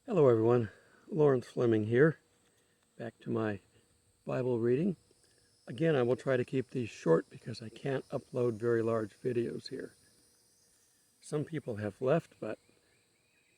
Hello everyone, Lawrence Fleming here, back to my Bible reading. Again, I will try to keep these short because I can't upload very large videos here. Some people have left, but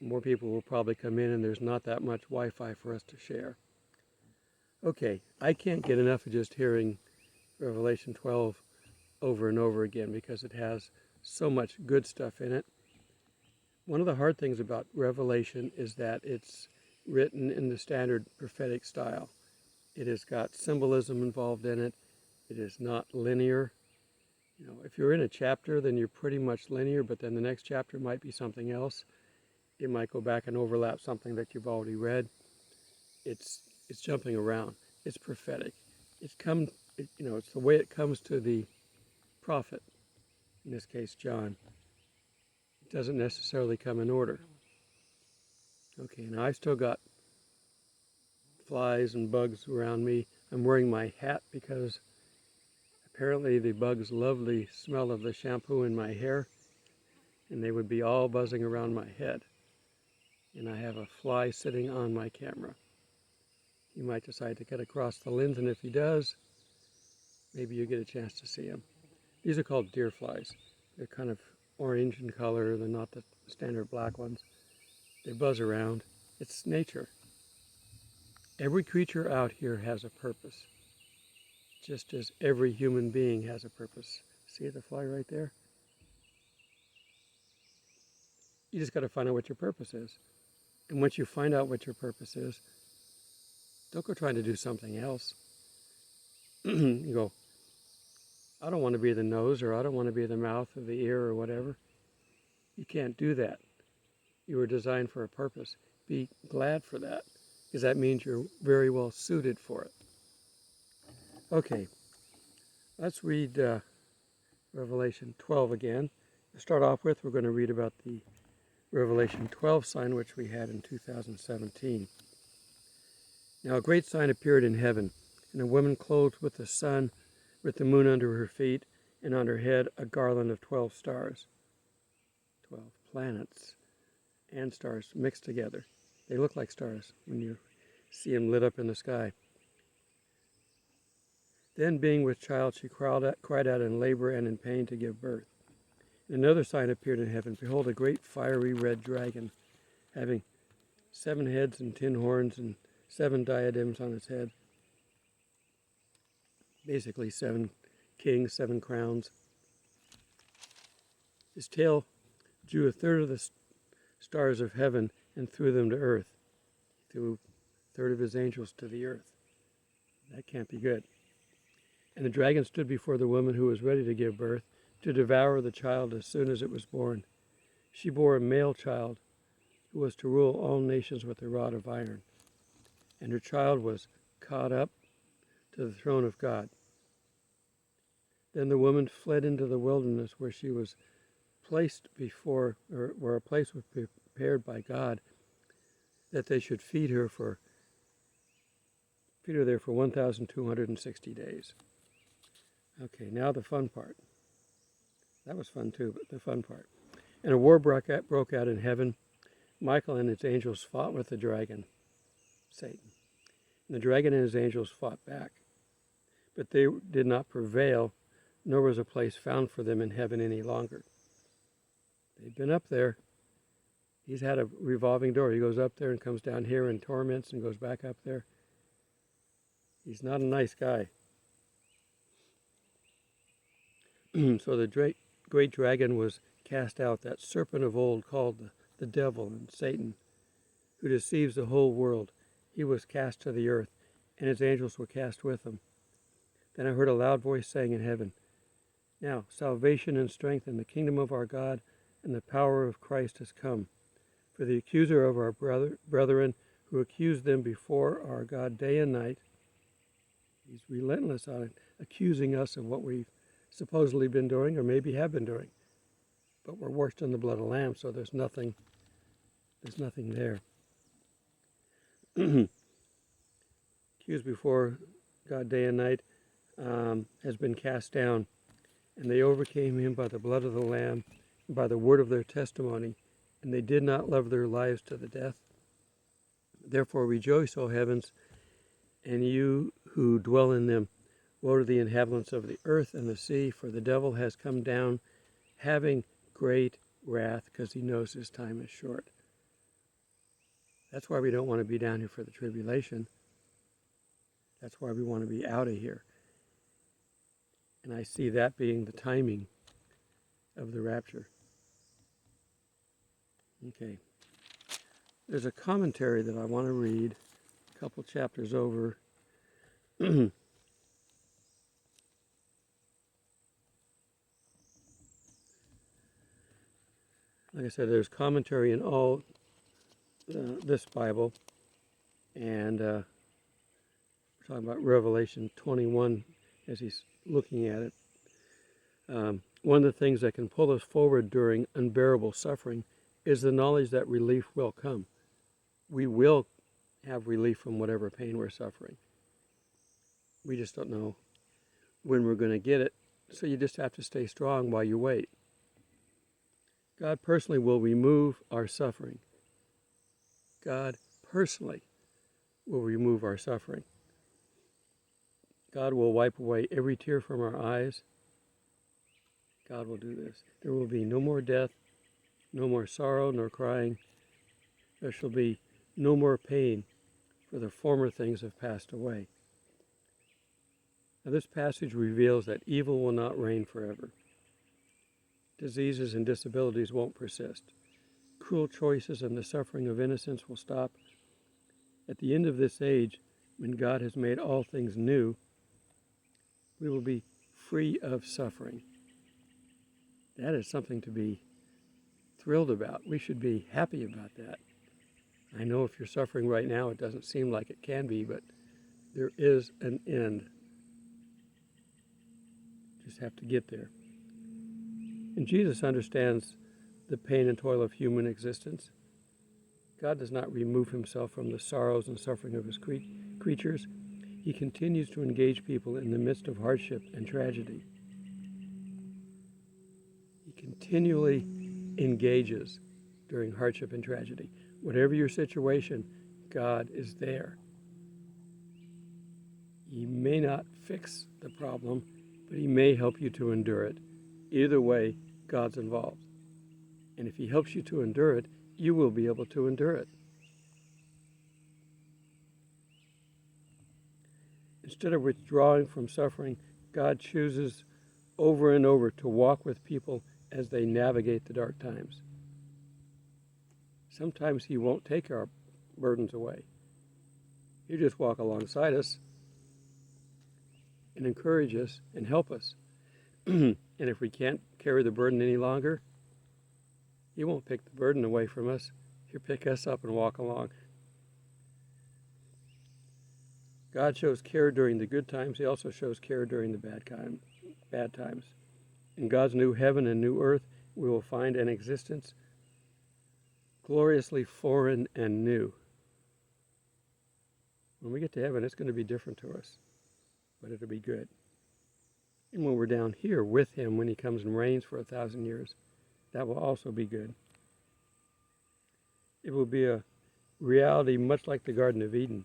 more people will probably come in and there's not that much Wi-Fi for us to share. Okay, I can't get enough of just hearing Revelation 12 over and over again because it has so much good stuff in it. One of the hard things about Revelation is that it's written in the standard prophetic style. It has got symbolism involved in it. It is not linear. You know, if you're in a chapter, then you're pretty much linear, but then the next chapter might be something else. It might go back and overlap something that you've already read. It's jumping around. It's prophetic. It's the way it comes to the prophet, in this case John. It doesn't necessarily come in order. Okay, now I've still got flies and bugs around me. I'm wearing my hat because apparently the bugs love the smell of the shampoo in my hair, and they would be all buzzing around my head. And I have a fly sitting on my camera. He might decide to get across the lens, and if he does, maybe you get a chance to see him. These are called deer flies. They're kind of orange in color. They're not the standard black ones. They buzz around. It's nature. Every creature out here has a purpose, just as every human being has a purpose. See the fly right there? You just got to find out what your purpose is. And once you find out what your purpose is, don't go trying to do something else. You go, I don't want to be the nose, or I don't want to be the mouth or the ear or whatever. You can't do that. You were designed for a purpose. Be glad for that, because that means you're very well suited for it. Okay, let's read Revelation 12 again. To start off with, we're going to read about the Revelation 12 sign, which we had in 2017. Now a great sign appeared in heaven, and a woman clothed with the sun, with the moon under her feet, and on her head a garland of 12 stars. 12 planets and stars mixed together. They look like stars when you see them lit up in the sky. Then, being with child, she cried out in labor and in pain to give birth. And another sign appeared in heaven. Behold, a great fiery red dragon, having 7 heads and 10 horns and 7 diadems on its head. Basically 7 kings, 7 crowns. His tail drew a third of the stars of heaven and threw them to earth. He threw a third of his angels to the earth. That can't be good. And the dragon stood before the woman who was ready to give birth, to devour the child as soon as it was born. She bore a male child who was to rule all nations with a rod of iron. And her child was caught up to the throne of God. Then the woman fled into the wilderness, where she was placed before, or where a place was prepared by God, that they should feed her there for 1,260 days. Okay, now the fun part. That was fun too, but the fun part. And a war broke out in heaven. Michael and his angels fought with the dragon, Satan. And the dragon and his angels fought back. But they did not prevail, nor was a place found for them in heaven any longer. They've been up there. He's had a revolving door. He goes up there and comes down here and torments and goes back up there. He's not a nice guy. So the great dragon was cast out, that serpent of old called the devil and Satan, who deceives the whole world. He was cast to the earth, and his angels were cast with him. Then I heard a loud voice saying in heaven, Now salvation and strength in the kingdom of our God and the power of Christ has come. For the accuser of our brethren, who accused them before our God day and night, he's relentless on it, accusing us of what we've supposedly been doing, or maybe have been doing. But we're washed in the blood of the Lamb, so there's nothing there. Accused before God day and night, has been cast down, and they overcame him by the blood of the Lamb and by the word of their testimony, and they did not love their lives to the death. Therefore rejoice, O heavens, and you who dwell in them. Woe to the inhabitants of the earth and the sea, for the devil has come down, having great wrath, because he knows his time is short. That's why we don't want to be down here for the tribulation. That's why we want to be out of here. And I see that being the timing of the rapture. Okay. There's a commentary that I want to read, a couple chapters over. Like I said, there's commentary in all this Bible, and we're talking about Revelation 21 as he's looking at it. One of the things that can pull us forward during unbearable suffering is the knowledge that relief will come. We will have relief from whatever pain we're suffering. We just don't know when we're going to get it, so you just have to stay strong while you wait. God personally will remove our suffering. God personally will remove our suffering. God will wipe away every tear from our eyes. God will do this. There will be no more death, no more sorrow, nor crying. There shall be no more pain, for the former things have passed away. Now, this passage reveals that evil will not reign forever. Diseases and disabilities won't persist. Cruel choices and the suffering of innocents will stop. At the end of this age, when God has made all things new, we will be free of suffering. That is something to be thrilled about. We should be happy about that. I know if you're suffering right now, it doesn't seem like it can be, but there is an end. Just have to get there. And Jesus understands the pain and toil of human existence. God does not remove himself from the sorrows and suffering of his creatures. He continues to engage people in the midst of hardship and tragedy. He continually engages during hardship and tragedy. Whatever your situation, God is there. He may not fix the problem, but he may help you to endure it. Either way, God's involved. And if he helps you to endure it, you will be able to endure it. Instead of withdrawing from suffering, God chooses over and over to walk with people as they navigate the dark times. Sometimes he won't take our burdens away. He'll just walk alongside us and encourage us and help us. And if we can't carry the burden any longer, he won't pick the burden away from us. He'll pick us up and walk along. God shows care during the good times. He also shows care during the bad times. In God's new heaven and new earth, we will find an existence gloriously foreign and new. When we get to heaven, it's going to be different to us, but it'll be good. And when we're down here with him, when he comes and reigns for 1,000 years, that will also be good. It will be a reality much like the Garden of Eden,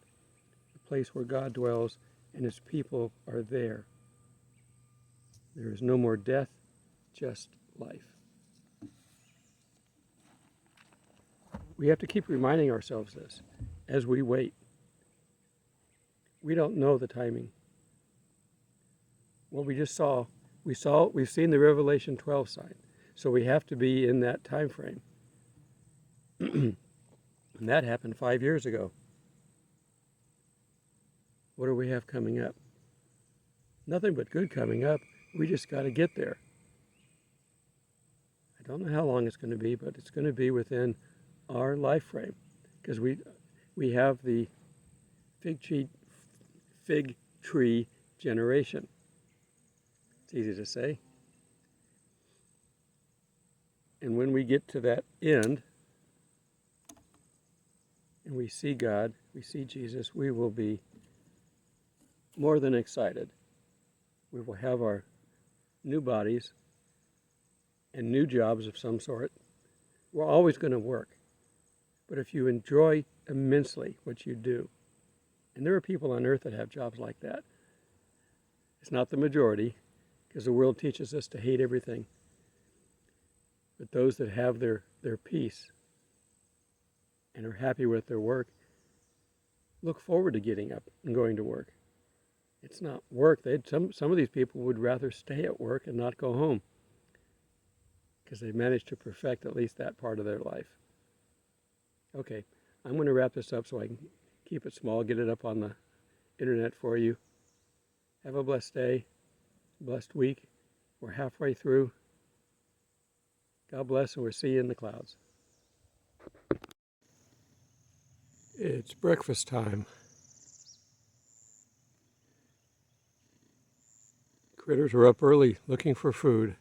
a place where God dwells and his people are there. There is no more death, just life. We have to keep reminding ourselves this as we wait. We don't know the timing. What we just saw, we've seen the Revelation 12 sign. So we have to be in that time frame. And that happened 5 years ago. What do we have coming up? Nothing but good coming up. We just got to get there. I don't know how long it's going to be, but it's going to be within our life frame, because we have the fig tree generation. It's easy to say. And when we get to that end, and we see God, we see Jesus, we will be more than excited. We will have our new bodies and new jobs of some sort. We're always going to work. But if you enjoy immensely what you do, and there are people on earth that have jobs like that, it's not the majority, because the world teaches us to hate everything. But those that have their peace and are happy with their work look forward to getting up and going to work. It's not work. Some of these people would rather stay at work and not go home because they've managed to perfect at least that part of their life. Okay, I'm going to wrap this up so I can keep it small, get it up on the internet for you. Have a blessed day, blessed week. We're halfway through. God bless, and we'll see you in the clouds. It's breakfast time. Critters are up early looking for food.